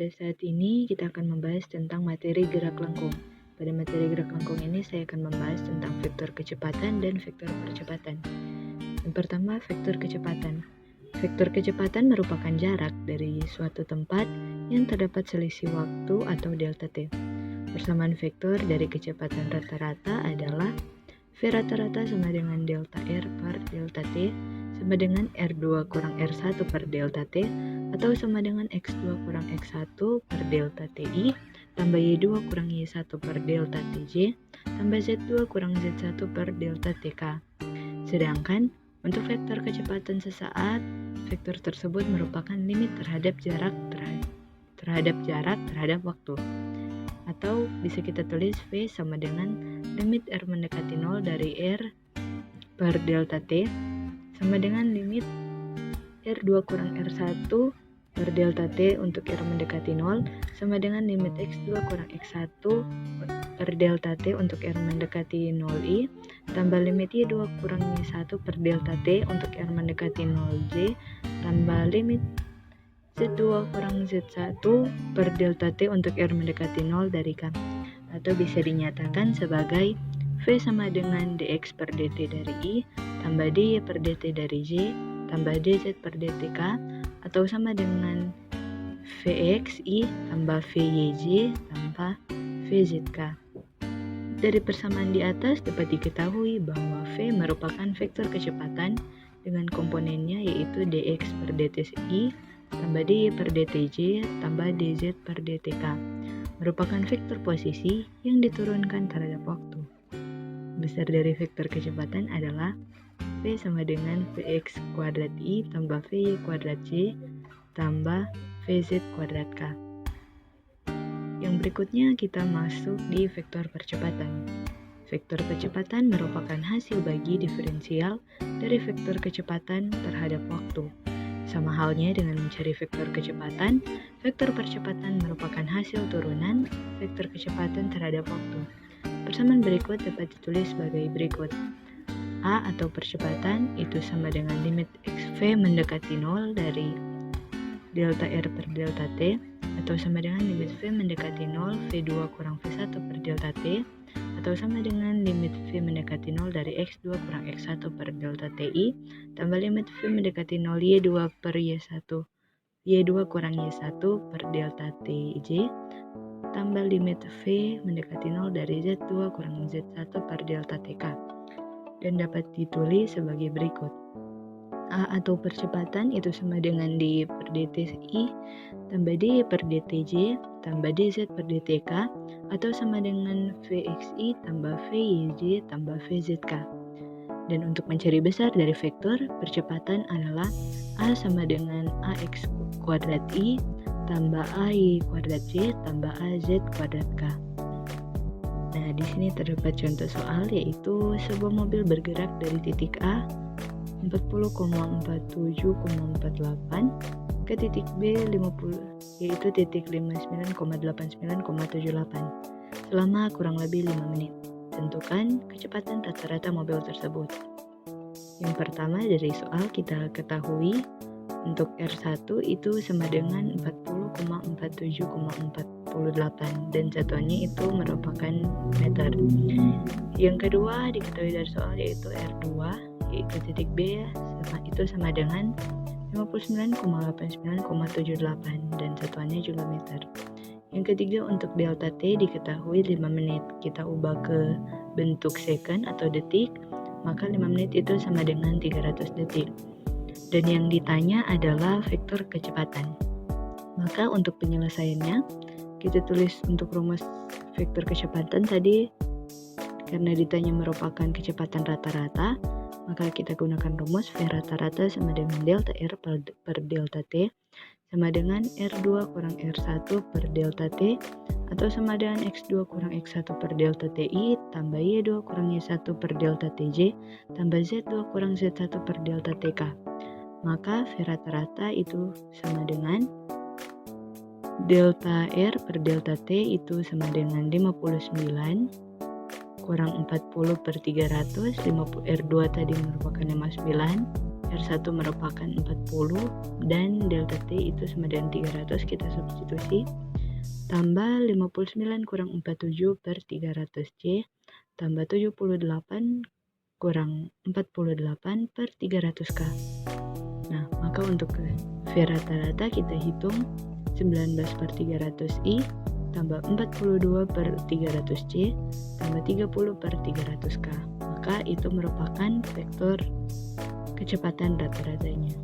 Pada saat ini kita akan membahas tentang materi gerak lengkung. Pada materi gerak lengkung ini saya akan membahas tentang vektor kecepatan dan vektor percepatan. Yang pertama, vektor kecepatan. Vektor kecepatan merupakan jarak dari suatu tempat yang terdapat selisih waktu atau delta t. Persamaan vektor dari kecepatan rata-rata adalah V rata-rata sama dengan delta R per delta t sama dengan R2 kurang R1 per delta t atau sama dengan X2 kurang X1 per delta TI tambah Y2 kurang Y1 per delta TJ tambah Z2 kurang Z1 per delta TK. Sedangkan untuk vektor kecepatan sesaat, vektor tersebut merupakan limit terhadap jarak terhadap waktu. Atau bisa kita tulis V sama dengan limit R mendekati 0 dari R per delta T sama dengan limit R2 kurang R1 per delta T untuk R mendekati 0 sama dengan limit X2 kurang X1 per delta T untuk R mendekati 0I tambah limit Y2 kurang Y1 per delta T untuk R mendekati 0J tambah limit Z2 kurang Z1 per delta T untuk R mendekati 0 dari K. Atau bisa dinyatakan sebagai V sama dengan dx per dt dari I tambah dy per dt dari J tambah dz per dtk atau sama dengan Vxi tambah Vyj tambah Vzk. Dari persamaan di atas dapat diketahui bahwa V merupakan vektor kecepatan dengan komponennya yaitu dx per dti tambah dy per dtj tambah dz per dtk merupakan vektor posisi yang diturunkan terhadap waktu. Besar dari vektor kecepatan adalah V sama dengan Vx kuadrat I tambah Vy kuadrat J tambah Vz kuadrat K. Yang berikutnya kita masuk di vektor percepatan. Vektor percepatan merupakan hasil bagi diferensial dari vektor kecepatan terhadap waktu. Sama halnya dengan mencari vektor kecepatan, vektor percepatan merupakan hasil turunan vektor kecepatan terhadap waktu. Persamaan berikut dapat ditulis sebagai berikut. A atau percepatan itu sama dengan limit XV mendekati 0 dari delta R per delta T atau sama dengan limit V mendekati 0 V2 kurang V1 per delta T atau sama dengan limit V mendekati 0 dari X2 kurang X1 per delta TI tambah limit V mendekati 0 Y2 per Y1 Y2 kurang Y1 per delta TJ tambah limit V mendekati 0 dari Z2 kurang Z1 per delta TK. Dan dapat ditulis sebagai berikut. A atau percepatan itu sama dengan d per dti tambah d per dtj tambah dz per dtk atau sama dengan vxi tambah vyj tambah vzk. Dan untuk mencari besar dari vektor percepatan adalah A sama dengan ax kuadrat i tambah ay kuadrat j tambah az kuadrat k. Nah, di sini terdapat contoh soal yaitu sebuah mobil bergerak dari titik A 40,47,48 ke titik B 50 yaitu titik 59,89,78 selama kurang lebih 5 menit. Tentukan kecepatan rata-rata mobil tersebut. Yang pertama dari soal kita ketahui untuk R1 itu sama dengan 40,47,48 dan satuannya itu merupakan meter. Yang kedua diketahui dari soal yaitu R2 yaitu titik B itu sama dengan 59,89,78 dan satuannya juga meter. Yang ketiga untuk delta T diketahui 5 menit. Kita ubah ke bentuk second atau detik, maka 5 menit itu sama dengan 300 detik. Dan yang ditanya adalah vektor kecepatan. Maka untuk penyelesaiannya kita tulis untuk rumus vektor kecepatan tadi karena ditanya merupakan kecepatan rata-rata, maka kita gunakan rumus V rata-rata sama dengan delta R per delta T sama dengan R2 kurang R1 per delta T atau sama dengan X2 kurang X1 per delta TI tambah Y2 kurang Y1 per delta TJ tambah Z2 kurang Z1 per delta TK. Maka V rata-rata itu sama dengan delta R per delta T itu sama dengan 59 kurang 40 per 300, R2 tadi merupakan 59, R1 merupakan 40 dan delta T itu sama dengan 300, kita substitusi. Tambah 59 kurang 47 per 300C, tambah 78 kurang 48 per 300K. Nah, maka untuk V rata-rata kita hitung 19 per 300I tambah 42 per 300C tambah 30 per 300K. Maka itu merupakan vektor kecepatan rata-ratanya.